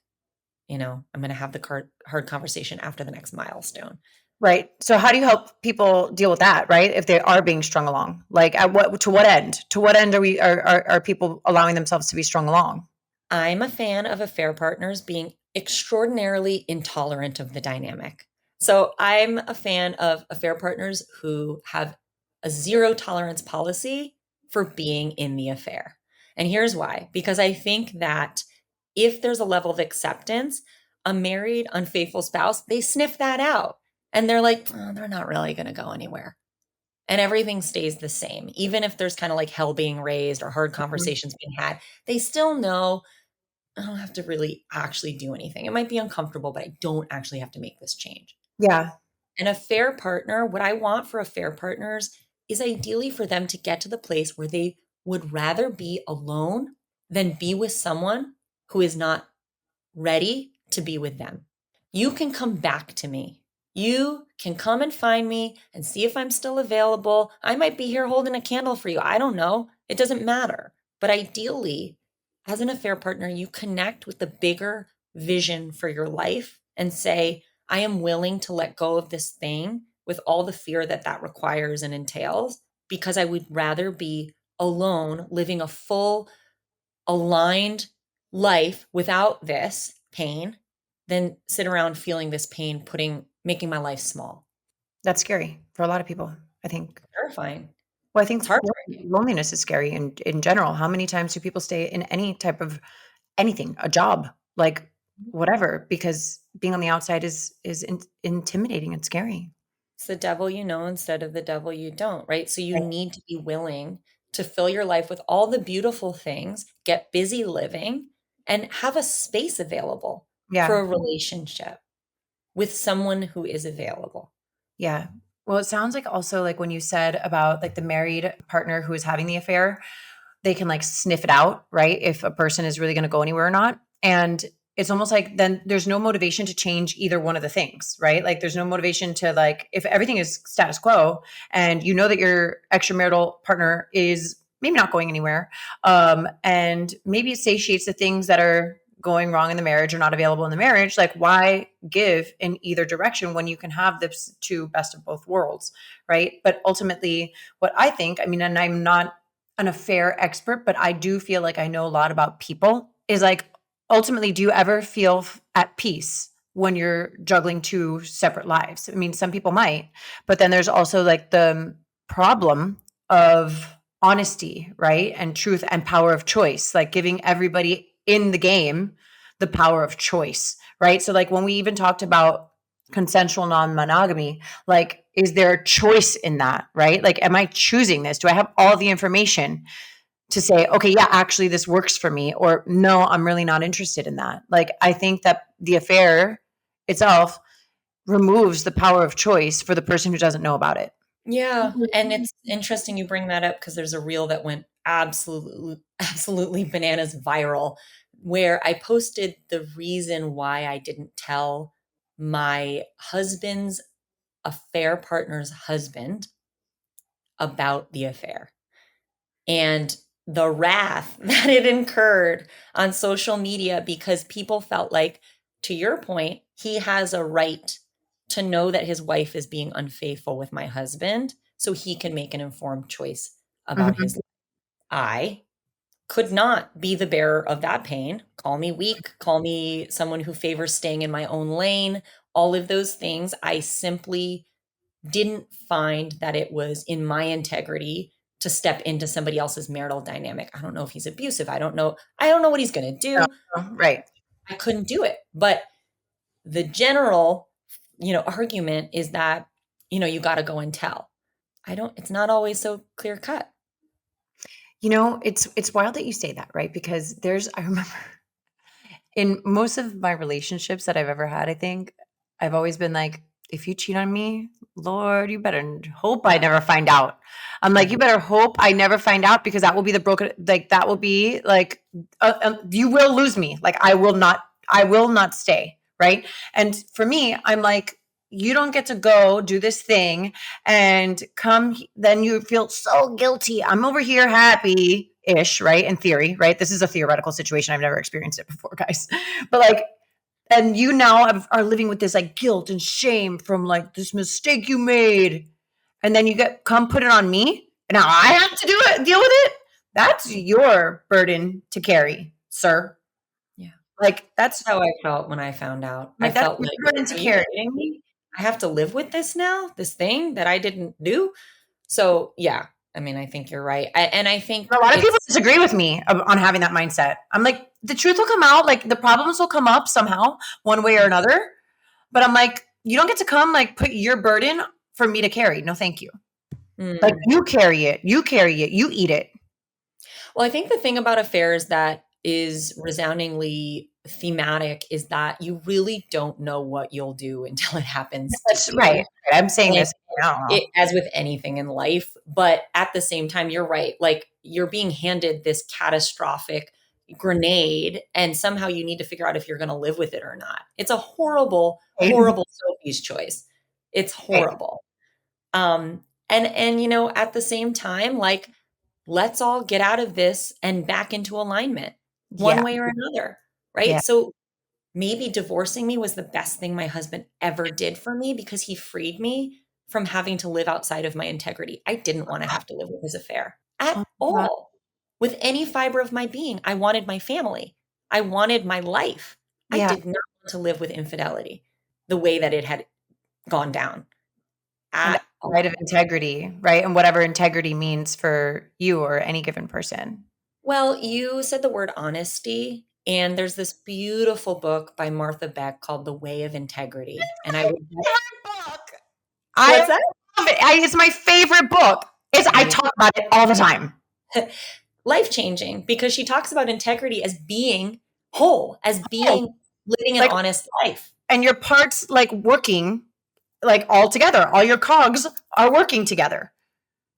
I'm going to have the hard conversation after the next milestone. Right. So how do you help people deal with that, right? If they are being strung along, like to what end? To what end are people allowing themselves to be strung along? I'm a fan of affair partners being extraordinarily intolerant of the dynamic. So I'm a fan of affair partners who have a zero tolerance policy for being in the affair. And here's why, because I think that if there's a level of acceptance, a married, unfaithful spouse, they sniff that out and they're like, oh, they're not really going to go anywhere. and everything stays the same. Even if there's kind of like hell being raised or hard Mhm. conversations being had, they still know I don't have to really actually do anything. It might be uncomfortable, but I don't actually have to make this change. Yeah. And a fair partner, what I want for a fair partners is ideally for them to get to the place where they would rather be alone than be with someone who is not ready to be with them. You can come back to me. You can come and find me and see if I'm still available. I might be here holding a candle for you. I don't know. It doesn't matter. But ideally, as an affair partner, you connect with the bigger vision for your life and say, I am willing to let go of this thing with all the fear that that requires and entails because I would rather be alone, living a full, aligned life without this pain than sit around feeling this pain, making my life small. That's scary for a lot of people, I think. Terrifying. Well, I It's think heartbreaking. loneliness is scary in general. How many times do people stay in any type of anything, a job, like whatever, because being on the outside is intimidating and scary. It's the devil you know instead of the devil you don't, right? So you Right. need to be willing to fill your life with all the beautiful things, get busy living, and have a space available for Yeah. a relationship with someone who is available. Yeah. Well, it sounds like also like when you said about like the married partner who is having the affair, they can like sniff it out, right? If a person is really going to go anywhere or not. And it's almost like then there's no motivation to change either one of the things, right? Like there's no motivation to like, if everything is status quo and you know that your extramarital partner is maybe not going anywhere, and maybe it satiates the things that are going wrong in the marriage or not available in the marriage, like why give in either direction when you can have this two best of both worlds, right? But ultimately, what I think, I mean, and I'm not an affair expert, but I do feel like I know a lot about people, is like ultimately, do you ever feel at peace when you're juggling two separate lives? I mean, some people might, but then there's also like the problem of honesty, right? And truth and power of choice, like giving everybody in the game the power of choice, right? So, like when we even talked about consensual non monogamy, like, is there a choice in that, right? Like, am I choosing this? Do I have all the information to say, okay, yeah, actually, this works for me, or no, I'm really not interested in that? Like, I think that the affair itself removes the power of choice for the person who doesn't know about it. Yeah, and it's interesting you bring that up because there's a reel that went absolutely bananas viral where I posted the reason why I didn't tell my husband's affair partner's husband about the affair. And the wrath that it incurred on social media because people felt like, to your point, he has a right to know that his wife is being unfaithful with my husband so he can make an informed choice about his Mhm. life. I could not be the bearer of that pain. Call me weak, call me someone who favors staying in my own lane, all of those things. I simply didn't find that it was in my integrity to step into somebody else's marital dynamic. I don't know if he's abusive. I don't know. I don't know what he's going to do. Right. I couldn't do it. But the general, argument is that, you got to go and tell. It's not always so clear cut. It's wild that you say that, right? Because I remember in most of my relationships that I've ever had, I think I've always been like, if you cheat on me, Lord, you better hope I never find out. I'm like, you better hope I never find out because that will be the broken, like, that will be like, you will lose me. Like, I will not stay. Right. And for me, I'm like, you don't get to go do this thing and then you feel so guilty. I'm over here happy ish, right? In theory, right? This is a theoretical situation. I've never experienced it before, guys. But like, and you now are living with this like guilt and shame from like this mistake you made. And then you come put it on me. And now I have to deal with it. That's your burden to carry, sir. Yeah. Like that's How I felt when I found out. I that's felt your like, burden to are you carry. kidding me? I have to live with this now, this thing that I didn't do. So yeah, I mean, I think you're right. And I think A lot of people it's disagree with me on having that mindset. I'm like, the truth will come out. Like the problems will come up somehow, one way or another. But I'm like, you don't get to come like put your burden for me to carry. No, thank you. Like Mm. you carry it, you eat it. Well, I think the thing about affairs that is resoundingly thematic is that you really don't know what you'll do until it happens to That's right. you. I'm saying And this now. as with anything in life, but at the same time, you're right. Like you're being handed this catastrophic grenade, and somehow you need to figure out if you're going to live with it or not. It's a horrible, Right? horrible Sophie's choice. It's horrible. And at the same time, like let's all get out of this and back into alignment one Yeah. way or another, Yeah. right? So maybe divorcing me was the best thing my husband ever did for me because he freed me from having to live outside of my integrity. I didn't want to have to live with his affair at Oh my God. all. With any fiber of my being, I wanted my family. I wanted my life. I Yeah. did not want to live with infidelity the way that it had gone down And at outside of all. integrity, right? And whatever integrity means for you or any given person. Well, you said the word honesty, and there's this beautiful book by Martha Beck called The Way of Integrity. And I My would, favorite book. I what's that? love it. It's my favorite book. I Yeah. talk about it all the time. Life changing because she talks about integrity as being whole, as Oh, being living an like, honest life. and your parts like working like all together. All your cogs are working together.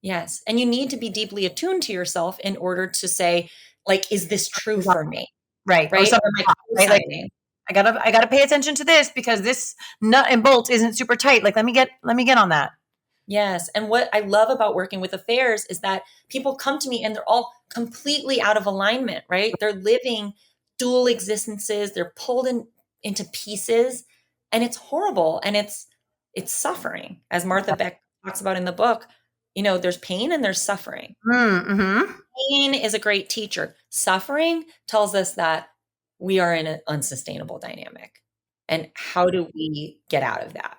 Yes. And you need to be deeply attuned to yourself in order to say, like, is this true for me? Right. Or Right? Or something, am I right? Like co-signing? I gotta pay attention to this because this nut and bolt isn't super tight. Like let me get on that. Yes. And what I love about working with affairs is that people come to me and they're all completely out of alignment, right? They're living dual existences, they're pulled into pieces, and it's horrible and it's suffering. As Martha Beck talks about in the book, there's pain and there's suffering. Mm-hmm. Pain is a great teacher. Suffering tells us that we are in an unsustainable dynamic. And how do we get out of that?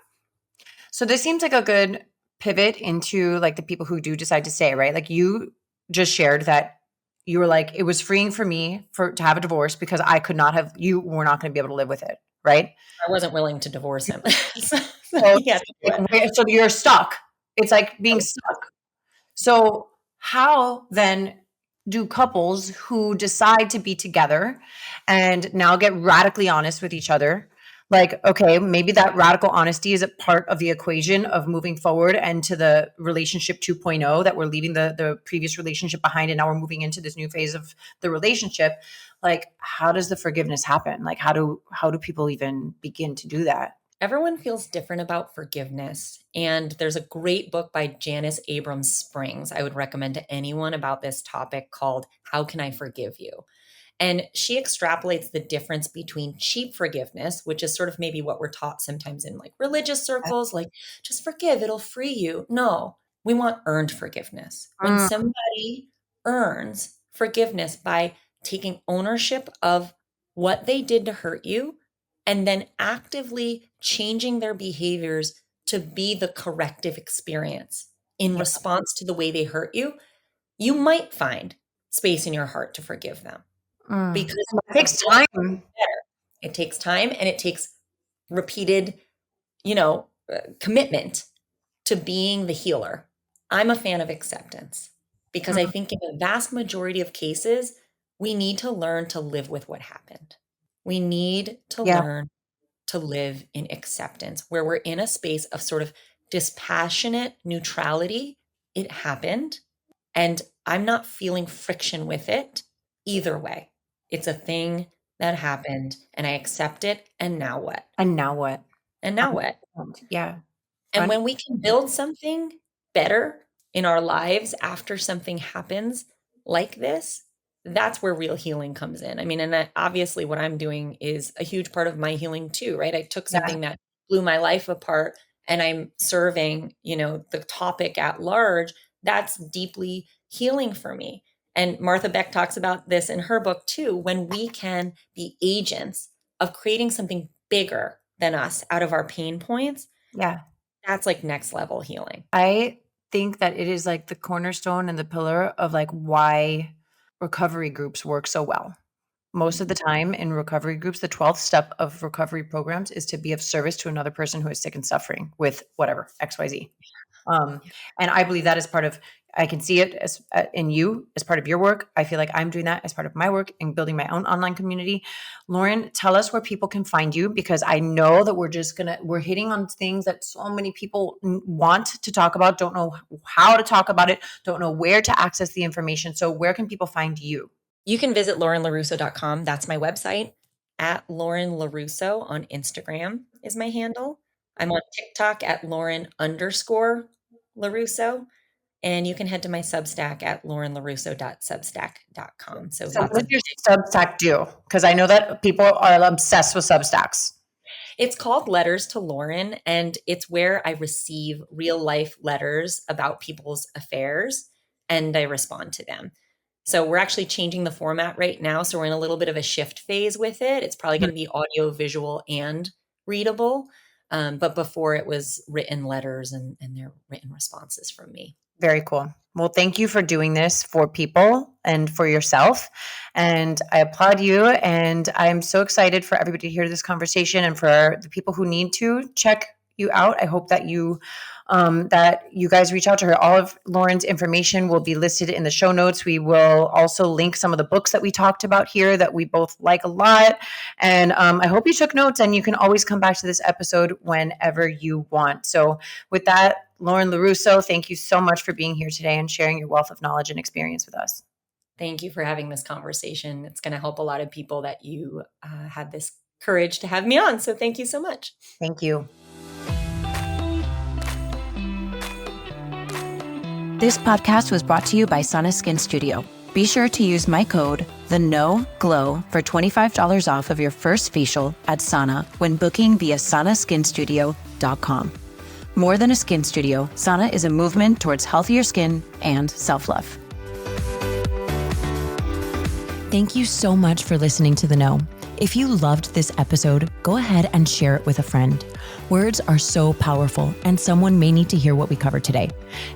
So this seems like a good pivot into like the people who do decide to stay, right? Like you just shared that you were like, it was freeing for me to have a divorce because you were not going to be able to live with it, right? I wasn't willing to divorce him. So So, he had to do it. so you're stuck. It's like being stuck. So how then do couples who decide to be together and now get radically honest with each other? Like, okay, maybe that radical honesty is a part of the equation of moving forward and to the relationship 2.0, that we're leaving the previous relationship behind and now we're moving into this new phase of the relationship. Like, how does the forgiveness happen? Like, how do people even begin to do that? Everyone feels different about forgiveness. And there's a great book by Janice Abrams Springs I would recommend to anyone about this topic called How Can I Forgive You? And she extrapolates the difference between cheap forgiveness, which is sort of maybe what we're taught sometimes in like religious circles, like just forgive, it'll free you. No, we want earned forgiveness. When Mm, somebody earns forgiveness by taking ownership of what they did to hurt you and then actively changing their behaviors to be the corrective experience in yeah. response to the way they hurt you, you might find space in your heart to forgive them Mm. because And it you have takes built time. better. It takes time and it takes repeated, commitment to being the healer. I'm a fan of acceptance because I Mm, think in a vast majority of cases, we need to learn to live with what happened. We need to yeah. learn to live in acceptance where we're in a space of sort of dispassionate neutrality. It happened, and I'm not feeling friction with it either way. It's a thing that happened, and I accept it. And now what? And now what? And now what? Yeah. And Un- when we can build something better in our lives after something happens like this, that's where real healing comes in. I mean, and that obviously what I'm doing is a huge part of my healing too, right? I took yeah. something that blew my life apart and I'm serving, the topic at large. That's deeply healing for me. And Martha Beck talks about this in her book too, when we can be agents of creating something bigger than us out of our pain points. Yeah. That's like next level healing. I think that it is like the cornerstone and the pillar of like why recovery groups work so well. Most of the time in recovery groups, the 12th step of recovery programs is to be of service to another person who is sick and suffering with whatever, XYZ. And I believe that is part of, I can see it as in you as part of your work. I feel like I'm doing that as part of my work in building my own online community. Lauren, tell us where people can find you, because I know that we're hitting on things that so many people want to talk about, don't know how to talk about it, don't know where to access the information. So where can people find you? You can visit laurenlarusso.com. That's my website. At Lauren LaRusso on Instagram is my handle. I'm on TikTok at Lauren_LaRusso. And you can head to my Substack at laurenlarusso.substack.com. So what does your Substack do? Because I know that people are obsessed with Substacks. It's called Letters to Lauren, and it's where I receive real life letters about people's affairs and I respond to them. So we're actually changing the format right now. So we're in a little bit of a shift phase with it. It's probably going to be audio, visual, and readable. But before it was written letters and they're written responses from me. Very cool. Well, thank you for doing this for people and for yourself. And I applaud you. And I'm so excited for everybody to hear this conversation, and for the people who need to check you out. I hope that you guys reach out to her. All of Lauren's information will be listed in the show notes. We will also link some of the books that we talked about here that we both like a lot. And I hope you took notes, and you can always come back to this episode whenever you want. So with that, Lauren LaRusso, thank you so much for being here today and sharing your wealth of knowledge and experience with us. Thank you for having this conversation. It's going to help a lot of people that you had this courage to have me on. So thank you so much. Thank you. This podcast was brought to you by Sana Skin Studio. Be sure to use my code, TheNoGlow, for $25 off of your first facial at Sana when booking via sanaskinstudio.com. More than a skin studio, Sana is a movement towards healthier skin and self-love. Thank you so much for listening to The Know. If you loved this episode, go ahead and share it with a friend. Words are so powerful, and someone may need to hear what we covered today.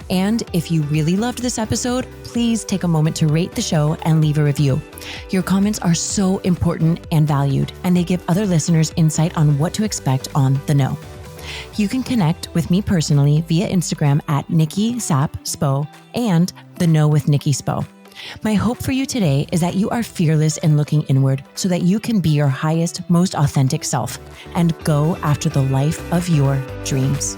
And if you really loved this episode, please take a moment to rate the show and leave a review. Your comments are so important and valued, and they give other listeners insight on what to expect on The Know. You can connect with me personally via Instagram at Nikki Sap Spo and The Know with Nikki Spo. My hope for you today is that you are fearless in looking inward so that you can be your highest, most authentic self and go after the life of your dreams.